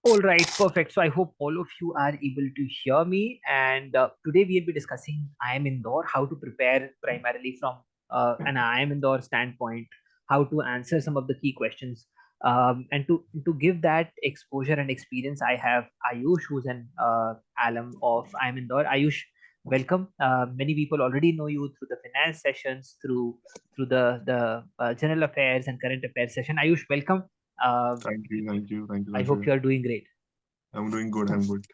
All right, perfect. So I hope all of you are able to hear me. And today we'll be discussing IIM Indore, how to prepare primarily from an IIM Indore standpoint, how to answer some of the key questions. And to give that exposure and experience, I have Ayush, who's an alum of IIM Indore. Ayush, welcome. Many people already know you through the finance sessions, through the general affairs and current affairs session. Ayush, welcome. Uh, Thank you, I hope Sajid. you are doing great. I'm doing good. I'm good.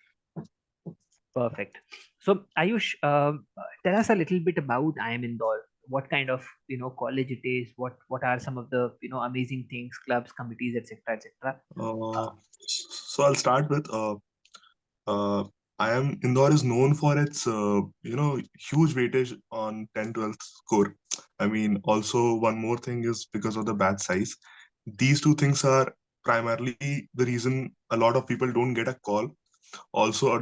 Perfect. So, Ayush, tell us a little bit about IIM Indore. What kind of college it is? What are some of the amazing things, clubs, committees, etc., etc. Uh, so I'll start with uh, I am Indore is known for its huge weightage on 10-12 score. I mean, also one more thing is because of the batch size. These two things are primarily the reason a lot of people don't get a call. Also, a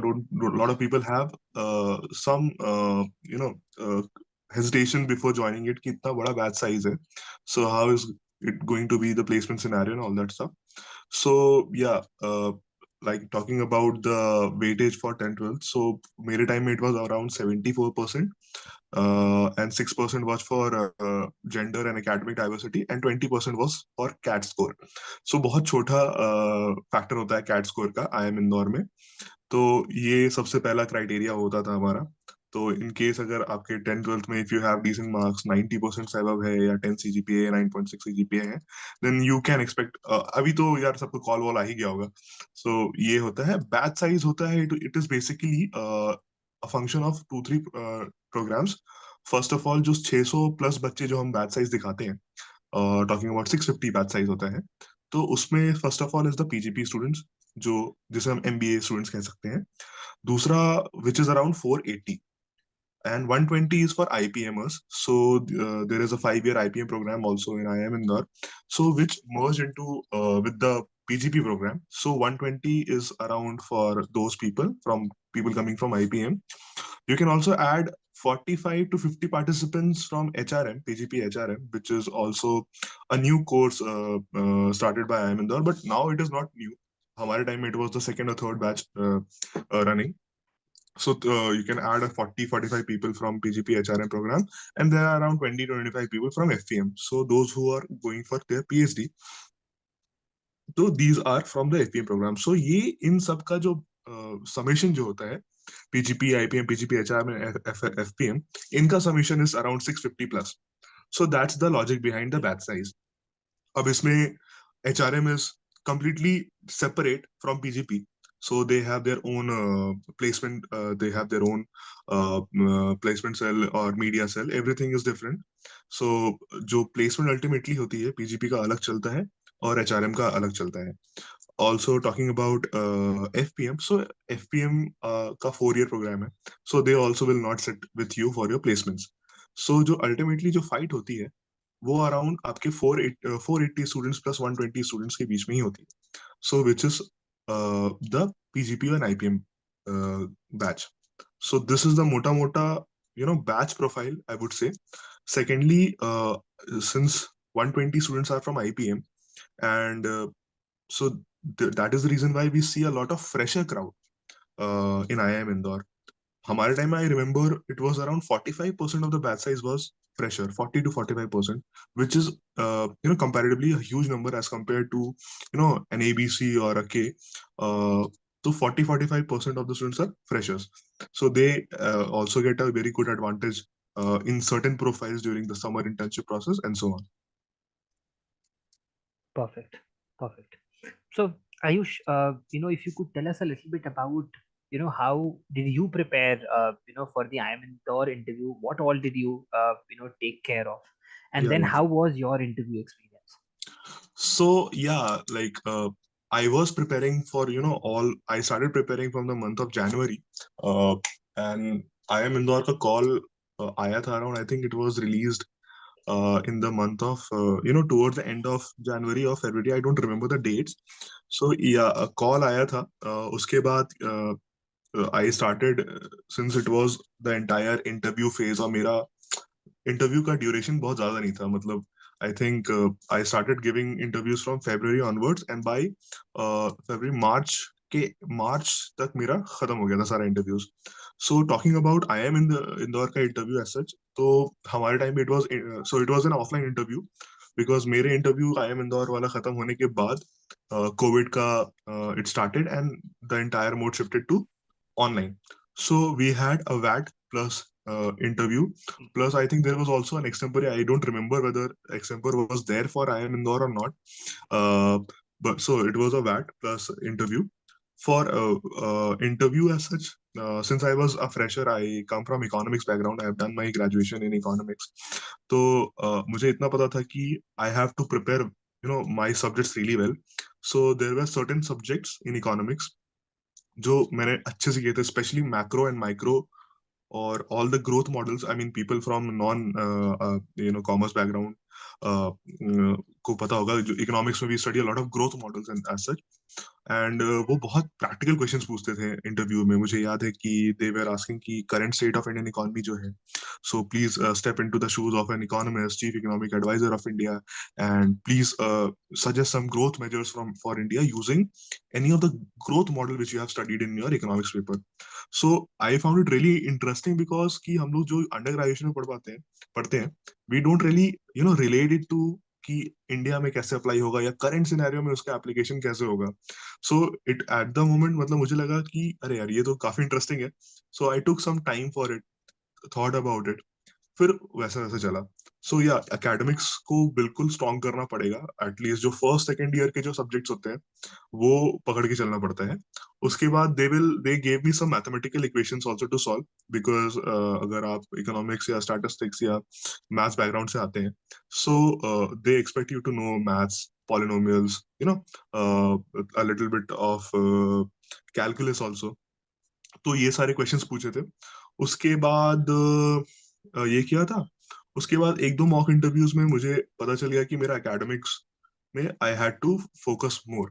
lot of people have some hesitation before joining it. कि इतना बड़ा batch size है. So how is it going to be the placement scenario and all that stuff? So yeah, like talking about the weightage for 10-12. So मेरे time में it was around 74%, and 6% was for gender and academic diversity, and 20% was for CAT score. So बहुत छोटा factor होता है CAT score का आई M Indore में. तो ये सबसे पहला क्राइटेरिया होता था हमारा. तो इन केस अगर आपके 10-12 में if you have decent marks 90% से अबव है या 10 सीजीपीए या 9.6 सीजीपीए है, देन यू कैन एक्सपेक्ट. अभी तो यार सबको कॉल वॉल आ ही गया होगा. सो ये होता है. बैच साइज होता है, it is basically a function of 2-3 programmes. First of all जो 600 प्लस बच्चे जो हम बैच साइज दिखाते हैं, टॉकिंग अबाउट 650 बैच साइज होता है. तो उसमें first of all is the PGP students, जो जिसे हम एमबीए स्टूडेंट्स कह सकते हैं. दूसरा which is around 480, and 120 is for IPMers. So there is a 5-year IPM program also in IIM Indore, so which merged into with the PGP program. So 120 is around for those people coming from IPM. You can also add 45 to 50 participants from HRM, PGP HRM, which is also a new course started by IIM Indore, but now it is not new. हमारे time में it was the second or third batch running. So you can add a 40-45 people from PGP HRM program, and there are around 20 to 25 people from FPM. So those who are going for their PhD, तो these are from the FPM program. So ये इन सब का जो summation जो होता है, PGP, IPM, PGP, HRM, and FPM, इनका summation is around 650 plus. So that's the logic behind the batch size. अब इसमें HRM is completely separate from PGP. So they have their own placement, they have their own placement cell or media cell. Everything is different. So जो placement ultimately होती है, PGP का अलग चलता है और HRM का अलग चलता है. Also talking about FPM, so FPM का 4-year program है. So they also will not sit with you for your placements. So जो ultimately जो fight होती है, वो अराउंड आपके 480 स्टूडेंट्स प्लस 120 स्टूडेंट्स के बीच में ही होती है. So which is the PGP and IPM batch. So this is the मोटा मोटा batch profile, I would say. Secondly, since 120 students are from IPM, and so that is the reason why we see a lot of fresher crowd in IIM Indore. हमारे time में I remember it was around 45% of the batch size was fresher, 40 to 45%, which is comparatively a huge number as compared to an ABC or a K. So 40-45% of the students are freshers, so they also get a very good advantage in certain profiles during the summer internship process and so on. Perfect, perfect. So, Ayush, if you could tell us a little bit about how did you prepare for the IIM Indore interview? What all did you take care of, and Yeah, then yeah. how was your interview experience? So yeah, like I was preparing for all. I started preparing from the month of January, uh, and I am Indore ka call आया था around. I think it was released in the month of towards the end of January or February. I don't remember the dates. So yeah, a call आया था. उसके बाद I started since it was the entire interview phase, और मेरा interview का duration बहुत ज्यादा नहीं था. मतलब I think I started giving interviews from February onwards, and by February March कि मार्च तक मेरा खत्म हो गया था सारा interviews. So talking about I M in the Indore का इंटरव्यू एज सच, तो हमारे टाइम पे it was an offline interview, because मेरे इंटरव्यू आई एम इंदौर वाला खत्म होने के बाद कोविड का it started and the entire mode shifted to online. So we had a VAT plus interview. Plus, I think there was also an extempore. I don't remember whether extempore was there for I am Indore or not. Uh, but so it was a VAT plus interview. For interview as such, since I was a fresher, I come from economics background. I have done my graduation in economics. तो मुझे इतना पता था कि I have to prepare, my subjects really well. So there were certain subjects in economics जो मैंने अच्छे से किए थे, स्पेशली मैक्रो एंड माइक्रो और all the growth models. I mean people from non commerce background को पता होगा, जो इकोनॉमिक्स में भी study a lot of growth models and as such. And वो बहुत प्रैक्टिकल क्वेश्चंस पूछते थे इंटरव्यू में. मुझे याद है कि दे वर आस्किंग कि current state of Indian economy जो है, so please step into the shoes of an economist, chief economic adviser of India, and please suggest some growth measures for India using any of the growth model which you have studied in your economics paper. So I found it really interesting because कि हम लोग जो under graduation में पढ़ते हैं, we don't really relate it to कि India में कैसे अप्लाई होगा या करंट सिनेरियो में उसका एप्लीकेशन कैसे होगा. So it at the moment मतलब मुझे लगा कि अरे यार ये तो काफी इंटरेस्टिंग है. So I took some time for it, thought about it, फिर वैसा वैसा चला. सो या एकेडमिक्स को बिल्कुल स्ट्रॉन्ग करना पड़ेगा. एटलीस्ट जो फर्स्ट सेकेंड ईयर के जो सब्जेक्ट्स होते हैं वो पकड़ के चलना पड़ता है. उसके बाद they gave me some mathematical equations also to solve, because अगर आप इकोनॉमिक्स या स्टैटिस्टिक्स या मैथ्स बैकग्राउंड से आते हैं, so they expect you to know maths, polynomials, a little bit of calculus also. तो ये सारे क्वेश्चंस पूछे थे. उसके बाद ये किया था. उसके बाद एक दो मॉक इंटरव्यूज में मुझे पता चल गया कि मेरा एकेडमिक्स में I had to focus more.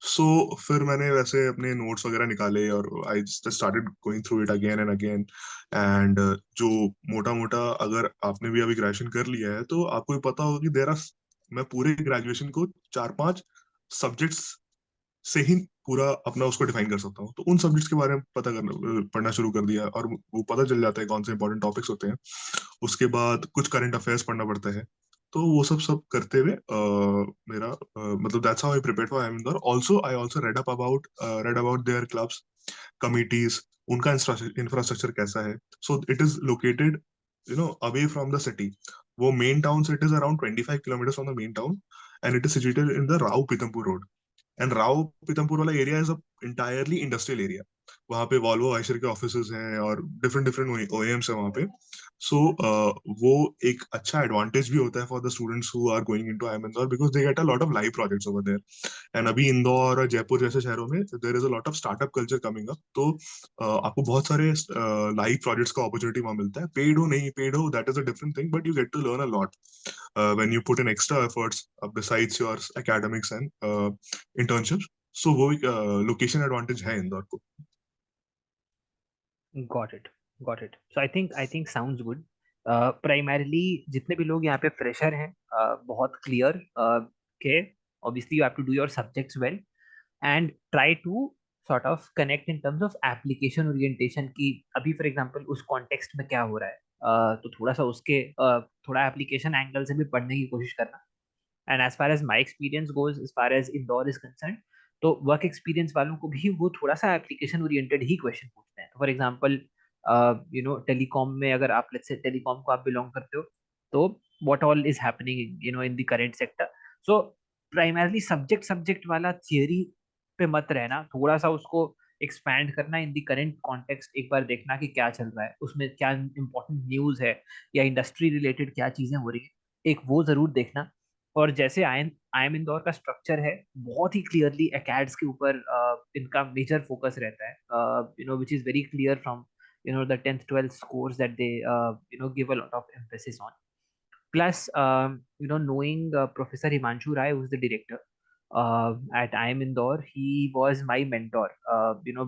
So फिर मैंने वैसे अपने नोट्स वगैरह निकाले और I started going through it again and again. And जो मोटा मोटा, अगर आपने भी अभी ग्रेजुएशन कर लिया है तो आपको भी पता होगा कि मैं पूरे ग्रेजुएशन को 4-5 सब्जेक्ट्स से ही पूरा अपना उसको डिफाइन कर सकता हूँ. तो उन सब्जेक्ट्स के बारे में पढ़ना शुरू कर दिया और वो पता चल जाता है कौन से इंपॉर्टेंट टॉपिक्स होते हैं. उसके बाद कुछ करंट अफेयर्स पढ़ना पड़ता है. तो वो सब सब करते हुए मेरा मतलब that's how I prepared for IIM Indore. Also I also read about their clubs, committees, उनका इंफ्रास्ट्रक्चर कैसा है. So it is located away from the city. वो मेन टाउन से it is around 25 kilometre from the main town, and it is situated in the Rau Pithampur road. And Rau Pithampur वाला area is a entirely industrial area. वहाँ पे Volvo Eicher के offices हैं और different different ओएम्स हैं वहाँ पे. सो वो एक अच्छा एडवांटेज भी होता है for the students who are going into IIM Indore, because they get a lot of live projects over there. And अभी इंदौर और जयपुर जैसे शहरों में there is a lot of startup culture coming up. तो आपको बहुत सारे लाइव प्रोजेक्ट्स का अपॉर्चुनिटी वहाँ मिलता है. पेड हो नहीं पेड हो, that is a different thing, but you get to learn a lot when you put in extra efforts besides your academics and internships. So वो एक लोकेशन एडवांटेज है इंदौर को. Got it, got it. So I think sounds good. Primarily जितने भी लोग यहाँ पे fresher हैं, बहुत क्लियर के obviously you have to do your subjects well and try to sort of connect in terms of application orientation की अभी for example उस context में क्या हो रहा है. तो थोड़ा सा उसके थोड़ा application angle से भी पढ़ने की कोशिश करना. And as far as my experience goes, as far as Indore is concerned, तो वर्क एक्सपीरियंस वालों को भी वो थोड़ा सा एप्लीकेशन ओरिएंटेड ही क्वेश्चन पूछते हैं. फॉर एग्जांपल टेलीकॉम में अगर आप लेट्स से टेलीकॉम को आप बिलोंग करते हो, तो what all is happening in the current sector. So primarily subject subject वाला थियरी पे मत रहना, थोड़ा सा उसको एक्सपैंड करना इन द करंट कॉन्टेक्स्ट. एक बार देखना कि क्या चल रहा है उसमें, क्या इंपॉर्टेंट न्यूज़ है या इंडस्ट्री रिलेटेड क्या चीजें हो रही है, एक वो जरूर देखना. और जैसे आई एम इंदौर का स्ट्रक्चर है, बहुत ही क्लियरली एकेड्स के ऊपर इनका मेजर फोकस रहता है, which is very clear from the 10th 12th scores that they give a lot of emphasis on. Plus knowing Professor Himanshu Rai, who's the director at IIM Indore, he was my mentor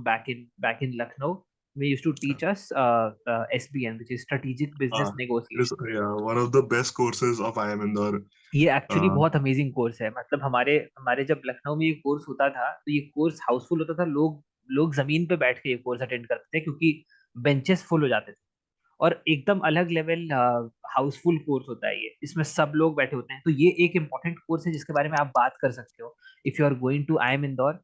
back in Lucknow. we used to teach us SBN, which is Strategic Business It is, Negotiation. yeah, one of the best courses of IIM Indore. ये actually Uh, बहुत amazing course है। मतलब हमारे हमारे जब लखनऊ में ये course होता था तो ये कोर्स हाउसफुल होता था। लोग लोग जमीन पे बैठ के ये कोर्स अटेंड करते थे क्योंकि बेंचेस फुल हो जाते थे। और एकदम अलग लेवल हाउसफुल कोर्स होता है ये, इसमें सब लोग बैठे होते हैं। तो ये एक इम्पोर्टेंट कोर्स है जिसके बारे में आप बात कर सकते हो if you are going to I M Indore.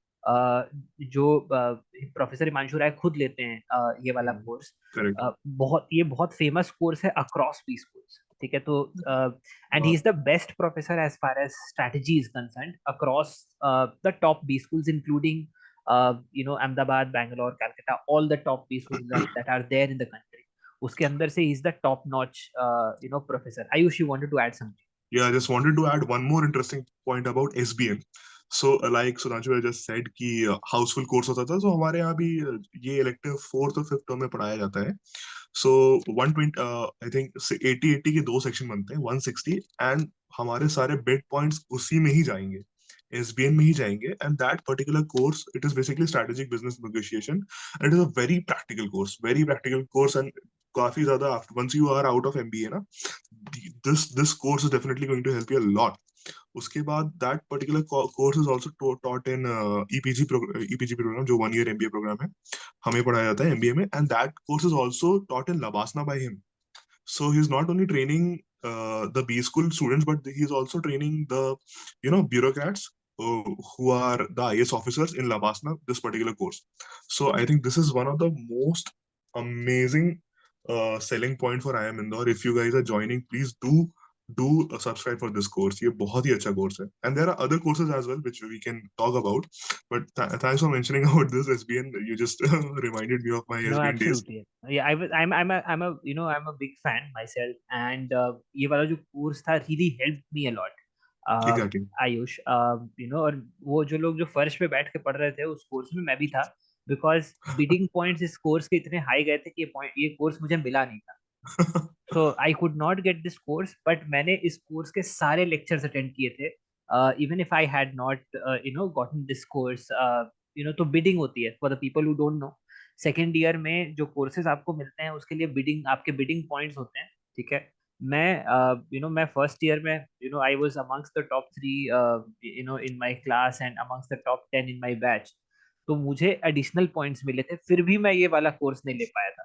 जो प्रोफेसर हिमांशु राय खुद लेते हैं ये वाला कोर्स। correct. बहुत ये बहुत फेमस कोर्स है अक्रॉस बी स्कूल्स, ठीक है। तो and he Uh, is the best professor as far as strategy is concerned across the top B schools including Ahmedabad, Bangalore, Calcutta, all the top B schools that are there in the country. उसके अंदर से is the top notch professor. Ayush, you wanted to add something? yeah, I just wanted to add one more interesting point about SBN. So, like Sudhanshu has just said कि Housefull course होता था, so हमारे यहाँ भी ये इलेक्टिव फोर्थ और fifth term में पढ़ाया जाता है. सो 120 आई थिंक 80 के दो सेक्शन बनते हैं, 160, एंड हमारे सारे बेड पॉइंट्स उसी में ही जाएंगे, एसबीएन में ही जाएंगे. And that particular course, it is basically strategic business negotiation. It is a very practical course. And काफी ज्यादा once you are out of MBA ना, this course is definitely going to help you a lot. उसके बाद that particular course is also taught in EPG program, जो 1 year MBA program है, हमें पढ़ाया जाता है MBA में. And that course is also taught in Labasna by him. So he's not only training the B school students, but he's also training the bureaucrats who are the IS officers in Labasna, this particular course. So I think this is one of the most amazing selling point for IIM Indore. If you guys are joining, please do subscribe for this course. ये बहुत ही अच्छा course है. And there are other courses as well which we can talk about. But thanks for mentioning about this SBN. You just reminded me of my No, SBN days. absolutely. Yeah, I'm a I'm a big fan myself, and ये वाला जो course था really helped me a lot. Exactly. Ayush, और वो जो लोग जो फर्श पे बैठ के पढ़ रहे थे उस कोर्स में मैं भी था। बिकॉज बिडिंग पॉइंट्स इस कोर्स के इतने हाई गए थे कि ये कोर्स मुझे मिला नहीं था। So I could not get this course, but मैंने इस कोर्स के सारे लेक्चर्स अटेंड किए थे। Even if I had not gotten this course, तो बिडिंग होती है for the people who don't know. Second year में जो कोर्सेज आपको मिलते हैं उसके लिए बिडिंग, आपके बिडिंग पॉइंट्स होते हैं, ठीक है। मैं फर्स्ट ईयर में I was amongst the top 3 in my class and amongst the top 10 in my batch. तो मुझे एडिशनल पॉइंट्स मिले थे, फिर भी मैं ये वाला कोर्स नहीं ले पाया था,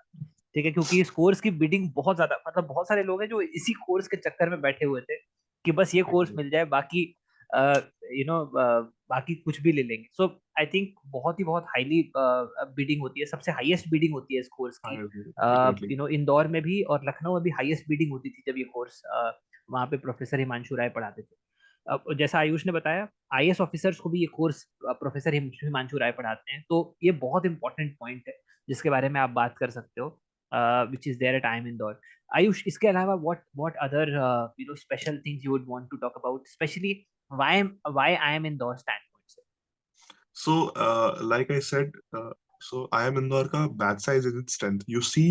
ठीक है। क्योंकि इस कोर्स की बिडिंग बहुत ज्यादा, मतलब बहुत सारे लोग हैं जो इसी कोर्स के चक्कर में बैठे हुए थे कि बस ये कोर्स मिल जाए, बाकी बाकी कुछ भी ले लेंगे। सो आई थिंक बहुत हाईली बिडिंग होती है, सबसे हाईएस्ट बिडिंग होती है इस कोर्स I की। agree. Definitely. इंदौर में भी और लखनऊ में भी हाईएस्ट बिडिंग होती थी जब ये कोर्स वहाँ पे प्रोफेसर हिमांशु राय पढ़ाते थे। अब जैसा आयुष ने बताया, आईएएस ऑफिसर्स को भी ये कोर्स प्रोफेसर हिमांशु राय पढ़ाते हैं। तो ये बहुत इंपॉर्टेंट पॉइंट है जिसके बारे में आप बात कर सकते हो, which is there at IIM Indore. Ayush, इसके अलावा what other special things you would want to talk about, especially why IIM Indore standpoints? So, like I said, so IIM Indore का batch size is its strength. You see,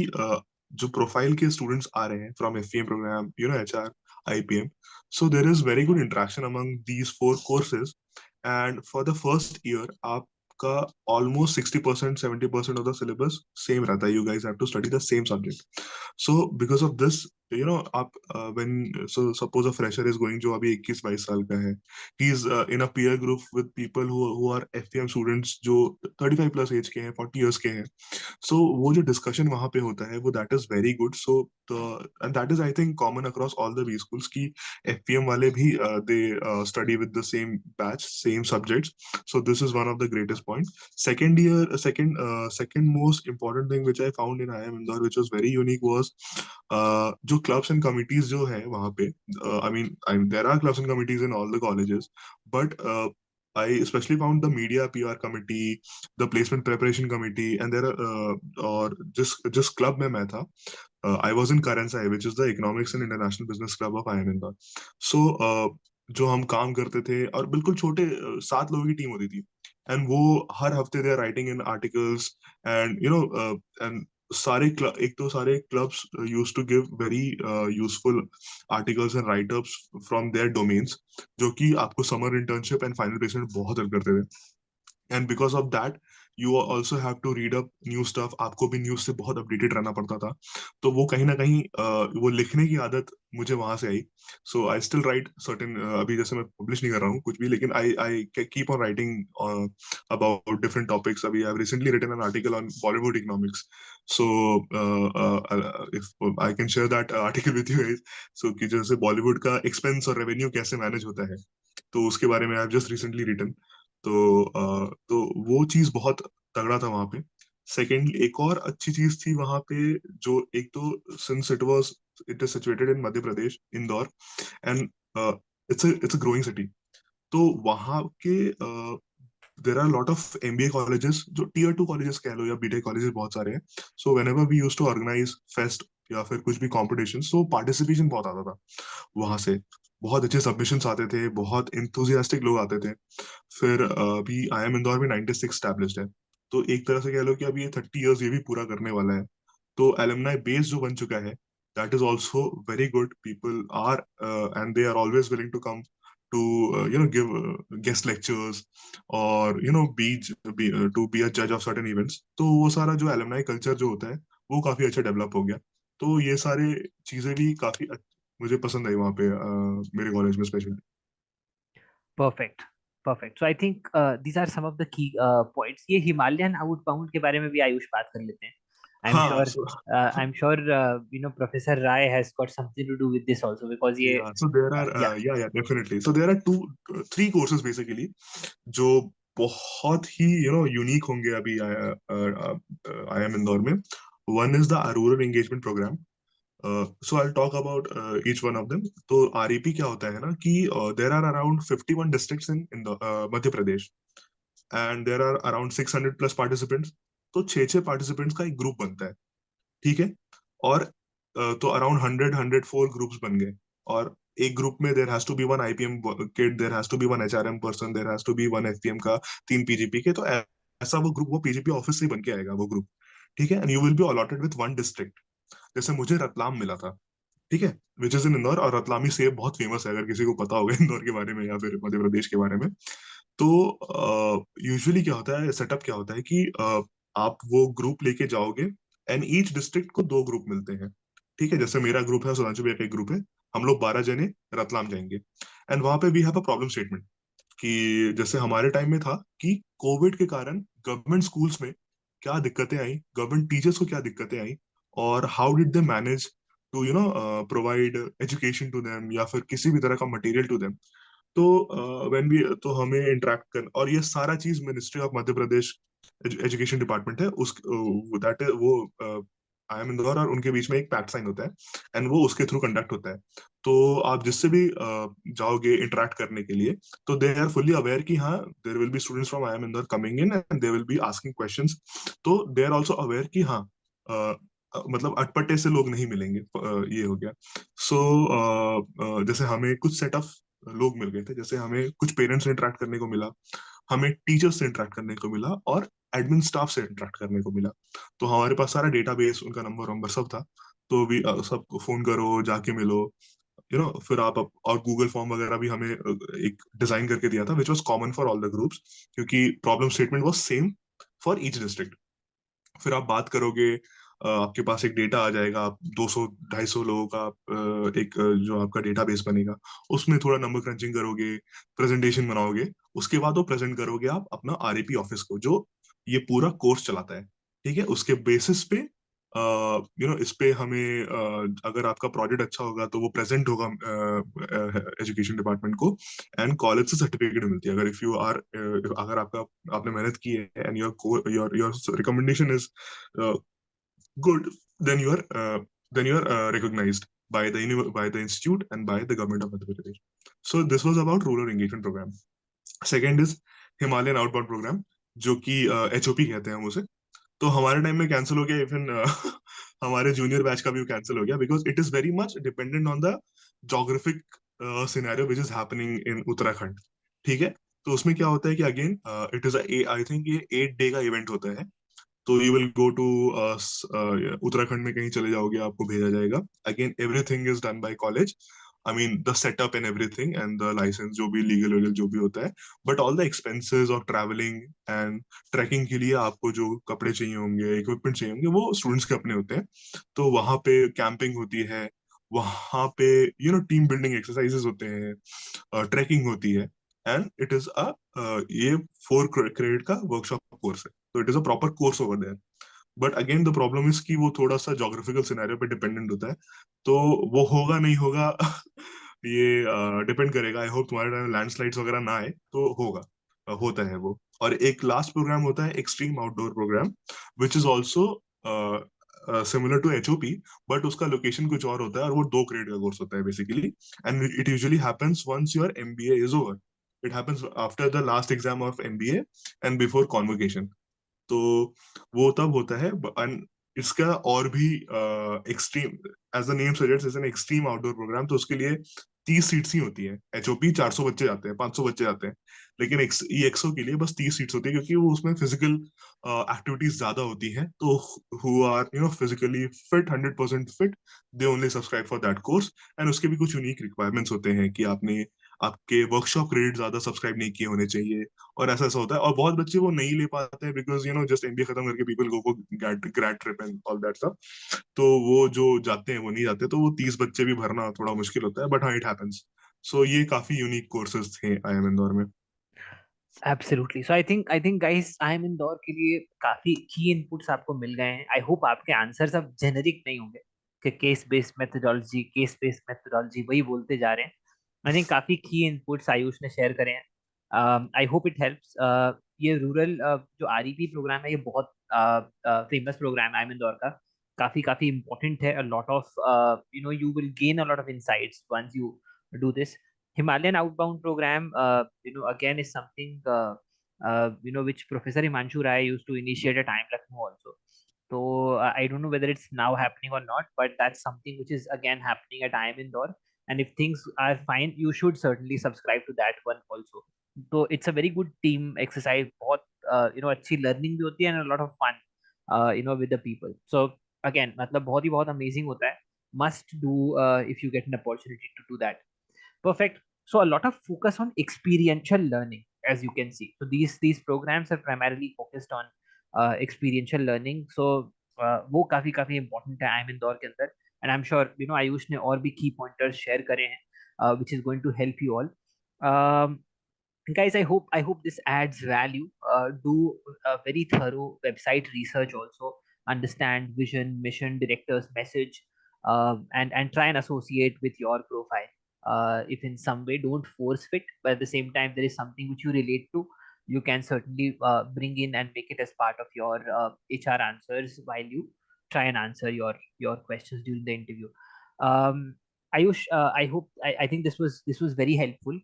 जो profile के students आ रहे हैं from FEM program, HR, IPM. So there is very good interaction among these four courses. And for the first year, आपका almost 60%, 70% of the syllabus same रहता है. You guys have to study the same subject. So because of this, आप when so suppose a fresher is going, जो अभी 21-22 साल का है, he is in a peer group with people who are FPM students जो 35 plus age के हैं, 40 years के हैं. So वो जो discussion वहाँ पे होता है वो that is very good. So and that is I think common across all the B schools कि FPM वाले भी they study with the same batch, same subjects. So this is one of the greatest points. Second most important thing which I found in IIM Indore which was very unique was जो clubs and committees जो है वहाँ पे, I mean there are clubs and committees in all the colleges, but I especially found the media PR committee, the placement preparation committee, and there are और जिस club में मैं था, I was in Karansai, which is the Economics and International Business Club of IIM Indore. So जो हम काम करते थे और बिल्कुल छोटे 7 लोगों की टीम होती थी, एंड वो हर हफ्ते they are writing in articles, and and एक तो सारे clubs use to give very useful articles and writeups from their domains, जो कि आपको summer internship and final placement बहुत हेल्प करते थे. And because of that you also have to read up new stuff, आपको भी न्यूज से बहुत अपडेटेड रहना पड़ता था। तो वो कहीं ना कहीं वो लिखने की आदत मुझे वहां से आई। सो आई स्टिल राइट सर्टेन, अभी जैसे मैं पब्लिश नहीं कर रहा हूँ कुछ भी, लेकिन I I keep on writing about different topics. अभी I have recently written an article on Bollywood economics. So if I can share that article with you, so कि जैसे बॉलीवुड का एक्सपेंस और रेवेन्यू कैसे मैनेज होता है, तो उसके बारे में I have just recently written. तो वो चीज बहुत तगड़ा था वहां पे। सेकेंड, एक और अच्छी चीज थी वहां पे, जो एक तो since it is situated in Madhya Pradesh, Indore, and it's a growing city. तो वहाँ के there are lot of MBA colleges, जो टीयर 2 कॉलेजेस कह लो, या बीटेक कॉलेजेस बहुत सारे हैं। So whenever we use to organise fest या फिर कुछ भी कॉम्पिटिशन, तो पार्टिसिपेशन बहुत आता था वहां से। बहुत अच्छे सबमिशंस आते थे, बहुत इंथुजियास्टिक लोग आते थे। फिर अभी आई एम इंदौर में 96 स्टैब्लिश्ड है। तो एक तरह से कह लो कि अभी ये 30 इयर्स ये भी पूरा करने वाला है। तो एलुमनाई बेस जो बन चुका है, that is also very good. People are and they are always willing to come to give guest lectures, or to be a judge of certain events. तो वो सारा जो alumni culture जो होता है, वो काफी अच्छा डेवलप हो गया। तो ये सारे चीजें भी काफी मुझे पसंद आई वहाँ पे, मेरे कॉलेज में specially. Perfect. Perfect. So I think these are some of the key points. ये हिमालयन आउटबाउंड के बारे में भी आयुष बात कर लेते हैं. I'm हाँ, sure I'm sure Professor Rai has got something to do with this also, because ये so there are yeah. yeah, definitely. So there are three courses basically, जो बहुत ही यूनिक होंगे अभी आई एम इंदौर में। One is the rural engagement programme. So I talk about each one of them. तो REP क्या होता है ना कि there are around 51 districts in Madhya Pradesh, and there are around 600 plus participants. तो छह छह पार्टिसिपेंट्स का एक ग्रुप बनता है, ठीक है। और तो अराउंड 104 ग्रुप्स बन गए। और एक ग्रुप में there has to be one IPM kid, there has to be one HRM person, there has to be one FPM का, तीन पीजीपी के। तो ऐसा वो ग्रुप, वो पीजीपी ऑफिस से ही बन के आएगा वो ग्रुप, ठीक है। And you will be allotted with one district. जैसे मुझे रतलाम मिला था, ठीक है, विच इज इन इंदौर। और रतलामी सेब बहुत फेमस है, अगर किसी को पता होगा इंदौर के बारे में या फिर मध्य प्रदेश के बारे में। तो यूजुअली क्या होता है, सेटअप क्या होता है कि आप वो ग्रुप लेके जाओगे, एंड ईच डिस्ट्रिक्ट को दो ग्रुप मिलते हैं, ठीक है। जैसे मेरा ग्रुप है, सुधांशु भैया का एक ग्रुप है, हम लोग 12 जने रतलाम जाएंगे। एंड वहां पे we have a problem statement, कि जैसे हमारे टाइम में था कि कोविड के कारण गवर्नमेंट स्कूल्स में क्या दिक्कतें आई, गवर्नमेंट टीचर्स को क्या दिक्कतें आई, और how did they manage to provide education to them, या फिर किसी भी तरह का मटेरियल टू देम। तो व्हेन वी तो हमें इंटरेक्ट कर, और ये सारा चीज ministry of Madhya Pradesh education department है, उस दैट वो आई एम इंदौर और उनके बीच में एक पैक्ट साइन होता है, एंड वो उसके थ्रू कंडक्ट होता है। तो आप जिससे भी जाओगे इंटरेक्ट करने के लिए, तो दे आर फुल्ली अवेयर कि हाँ, there will be students from I M Indore coming in, and they will be asking questions. तो दे आर ऑल्सो अवेयर कि हाँ, मतलब अटपटे से लोग नहीं मिलेंगे। ये हो गया। सो जैसे हमें कुछ सेट ऑफ लोग मिल गए थे, जैसे हमें कुछ पेरेंट्स से इंटरेक्ट करने को मिला, हमें टीचर्स से इंटरेक्ट करने को मिला, और एडमिन स्टाफ से इंटरेक्ट करने को मिला। तो हमारे पास सारा डेटाबेस, उनका नंबर वंबर सब था। तो भी सबको फोन करो, जाके मिलो, फिर और गूगल फॉर्म वगैरह भी हमें एक डिजाइन करके दिया था, which was common for all the groups, क्योंकि problem statement was same for each district. फिर आप बात करोगे, आपके पास एक डेटा आ जाएगा, आप 200 250 लोगों का एक जो आपका डेटाबेस बनेगा, उसमें थोड़ा नंबर क्रंचिंग करोगे, प्रेजेंटेशन बनाओगे। उसके बाद वो प्रेजेंट करोगे आप अपना आरएपी ऑफिस को, जो ये पूरा कोर्स चलाता है, ठीक है। उसके बेसिस पे इस पे हमें अगर आपका प्रोजेक्ट अच्छा होगा तो वो प्रेजेंट होगा एजुकेशन डिपार्टमेंट को, एंड कॉलेज से सर्टिफिकेट मिलती है। अगर इफ यू आर अगर आपने मेहनत की है, and your recommendation is good, then you are recognized by the institute and by the government of Madhya Pradesh. So this was about rural engagement program. Second is Himalayan outbound program, जो कि HOP कहते हैं हम उसे। तो हमारे time में cancel हो गया, इवन हमारे जूनियर बैच का भी कैंसिल हो गया, because it is very much dependent on the geographic scenario which is happening in Uttarakhand, ठीक है। तो उसमें क्या होता है कि again it is I think ये 8 डे का इवेंट होता है। तो you will go to Uttarakhand में कहीं चले जाओगे, आपको भेजा जाएगा। Again everything is done by college. I mean the setup and everything and the licence जो भी लीगल वीगल जो भी होता है, but all the expenses of travelling and trekking के लिए आपको जो कपड़े चाहिए होंगे, इक्विपमेंट चाहिए होंगे, वो स्टूडेंट्स के अपने होते हैं। तो वहां पे कैंपिंग होती है, वहां पे टीम बिल्डिंग एक्सरसाइजेस होते हैं, ट्रैकिंग होती है, एंड इट इज अ ये 4 क्रेडिट का वर्कशॉप कोर्स है, तो it is a proper course over there. But again the problem is कि वो थोड़ा सा जोग्राफिकल सिनेरियो पे डिपेंडेंट होता है, तो वो होगा नहीं होगा ये डिपेंड करेगा। आई होप तुम्हारे टाइम लैंडस्लाइड्स वगैरह ना आए, तो होगा, होता है वो। और एक लास्ट प्रोग्राम होता है extreme outdoor programme, which is also similar to HOP, but उसका लोकेशन कुछ और होता है, और वो 2 क्रेडिट का कोर्स होता है basically. And it usually happens once your MBA is over, it happens after the last exam of MBA and before convocation. तो वो तब होता है। and इसका और भी extreme, as the name suggest, is an extreme outdoor programme, तो उसके लिए 30 सीट्स ही होती हैं। एचओपी 400 बच्चे जाते हैं, 500 बच्चे जाते हैं, लेकिन ईएक्सओ के लिए बस 30 सीट्स होती है, क्योंकि वो उसमें फिजिकल एक्टिविटीज ज्यादा होती हैं। तो who are physically fit, 100% fit, they only subscribe for that course. And उसके भी कुछ यूनिक रिक्वायरमेंट्स होते हैं कि आपने आपके वर्कशॉप क्रेडिट ज्यादा सब्सक्राइब नहीं किए होने चाहिए, और ऐसा ऐसा होता है। और बहुत बच्चे वो नहीं ले पाते हैं, बिकॉज जस्ट एमबीए खत्म करके people go for grade trip and all that stuff. तो वो जो जाते हैं वो नहीं जाते, तो वो 30 बच्चे भी भरना थोड़ा मुश्किल होता है, बट हाँ, इट हैपेंस। सो ये काफी यूनिक कोर्सेज थे आईएम इंदौर में। Absolutely. So I think guys, I M Indore के लिए काफी की इनपुट्स आपको मिल गए हैं। आई होप आपके आंसर्स अब जेनेरिक नहीं होंगे कि केस बेस्ड मेथोडोलॉजी वही बोलते जा रहे हैं। आई थिंक काफी की इनपुट्स आयुष ने शेयर करे हैं। I hope it helps. ये रूरल जो आरईपी प्रोग्राम है, ये बहुत फेमस प्रोग्राम है आई एम इंदौर का। काफी काफी इंपॉर्टेंट है। A lot of you will gain a lot of insights once you do this. Himalayan outbound program, again is something which Professor Himanshu Rai used to initiate at IIM Lucknow also. So I don't know whether it's now happening or not, but that's something which is again happening at IIM Indore. And if things are fine, you should certainly subscribe to that one also. So it's a very good team exercise. बहुत अच्छी learning भी होती है and a lot of fun, with the people. So again, मतलब बहुत ही बहुत amazing होता है. Must do if you get an opportunity to do that. Perfect. So a lot of focus on experiential learning, as you can see. So these programs are primarily focused on experiential learning. So वो काफी काफी important है आई M Indore के अंदर। And I am sure Ayush ने और भी की पॉइंटर्स शेयर करे हैं, which is going to help you all. Guys, I hope this adds value. Do a very thorough website research also. Understand vision, mission, director's message, and try and associate with your profile. If in some way, don't force fit, but at the same time there is something which you relate to, you can certainly bring in and make it as part of your HR answers while you try and answer your questions during the interview. um, Ayush, I think this was very helpful.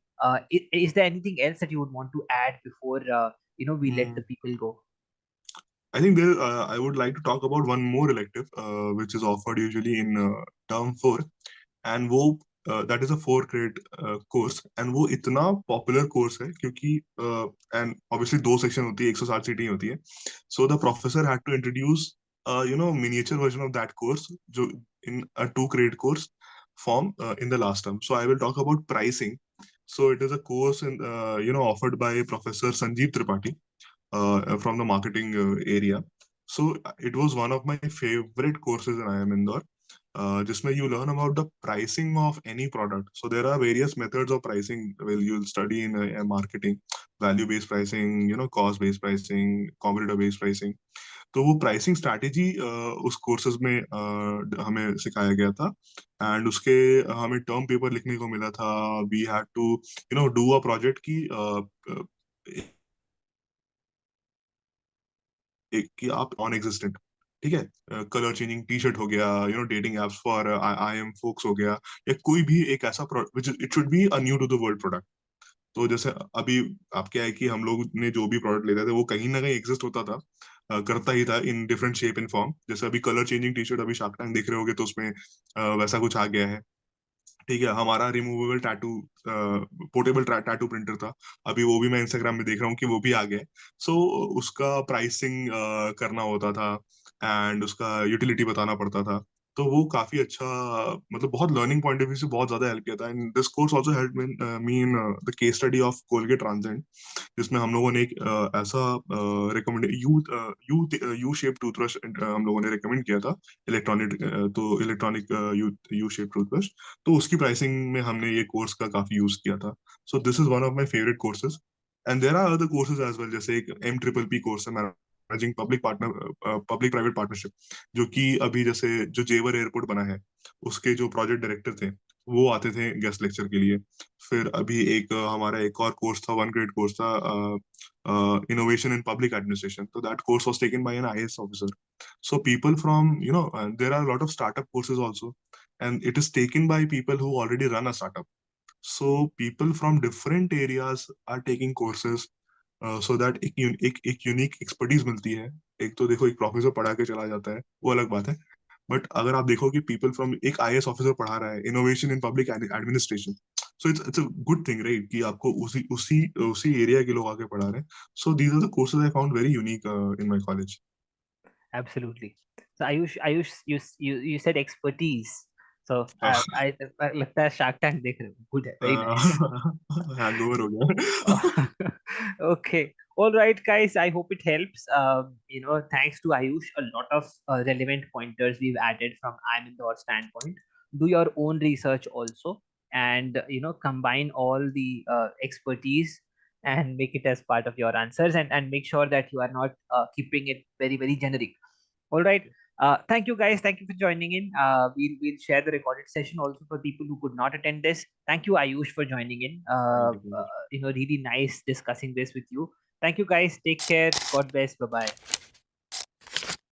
Is there anything else that you would want to add before we let the people go? I think I would like to talk about one more elective, which is offered usually in term 4, and वो that is a 4 credit course, and वो इतना popular course है क्योंकि and obviously 2 section होती है, 160 सीटें होती है। So the professor had to introduce miniature version of that course, जो in a 2 credit course form in the last term. So I will talk about pricing. So it is a course in offered by Professor Sanjeev Tripathi from the marketing area. So it was one of my favorite courses in IIM Indore, जिसमें you learn about the pricing of any product. So there are various methods of pricing. Well, you'll study in marketing, value-based pricing, cost-based pricing, competitor-based pricing. तो वो pricing strategy उस courses में हमें सिखाया गया था, and उसके हमें टर्म पेपर लिखने को मिला था। We had to do a project की एक कि आप नॉन एग्जिस्टेंट, ठीक है, कलर चेंजिंग टी शर्ट हो गया, dating apps for I M folks हो गया, या कोई भी एक ऐसा which it should be a new to the world product. तो जैसे अभी आप क्या है कि हम लोग ने जो भी प्रोडक्ट लेते थे वो कहीं ना कहीं एग्जिस्ट होता था, करता ही था in different shape and form. जैसे अभी कलर चेंजिंग टी शर्ट अभी शार्क टैंक देख रहे होगे, तो उसमें वैसा कुछ आ गया है। ठीक है, हमारा removable tattoo, portable tattoo printer था, अभी वो भी मैं इंस्टाग्राम में देख रहा हूँ कि वो भी आ गया है। सो उसका प्राइसिंग करना होता था, एंड उसका यूटिलिटी बताना पड़ता था। तो वो काफी अच्छा, मतलब बहुत लर्निंग पॉइंट ऑफ व्यू से बहुत ज्यादा हेल्प किया था। And this course also help me in the case study of Colgate transient, जिसमें हम लोगों ने एक ऐसा रिकमेंड यू शेप टूथब्रश हम लोगों ने रिकमेंड किया था, इलेक्ट्रॉनिक यू शेप टूथब्रश। तो उसकी प्राइसिंग में हमने ये कोर्स का काफी यूज किया था। So this is one of my favourite courses. And there are other courses as well, जैसे एक MPPP कोर्स है, मैनेजिंग पब्लिक प्राइवेट पार्टनरशिप, जो कि अभी जैसे जो जेवर एयरपोर्ट बना है, उसके जो प्रोजेक्ट डायरेक्टर थे वो आते थे गेस्ट लेक्चर के लिए। फिर अभी एक हमारा एक और कोर्स था, 1 क्रेडिट कोर्स था, innovation in public administration. So that course was taken by an IAS officer. So people from, there are a lot of startup courses also, and it is taken by people who already run a startup. So people from different areas are taking courses, so that एक unique expertise मिलती है। एक तो देखो, एक professor पढ़ा के चला जाता है, वो अलग बात है। बट अगर आप देखो कि पीपल फ्रॉम, एक IAS ऑफिसर पढ़ा रहा है innovation in public administration, so it's a good thing, right, कि आपको उसी उसी उसी एरिया के लोग आके पढ़ा रहे हैं। So these are the courses I found very unique in my college. Absolutely. So Ayush, you said expertise. So I लगता है Shark Tank देख रहे हो. Good है, very nice. हैंगओवर हो गया। Okay. All right, guys. I hope it helps. Thanks to Ayush, a lot of relevant pointers we've added from I'm in the standpoint. Do your own research also, and combine all the expertise and make it as part of your answers, and make sure that you are not keeping it very very generic. All right. Thank you guys. Thank you for joining in. We'll share the recorded session also for people who could not attend this. Thank you, Ayush, for joining in. Thank you so much. Really nice discussing this with you. Thank you guys. Take care. God bless. Bye bye.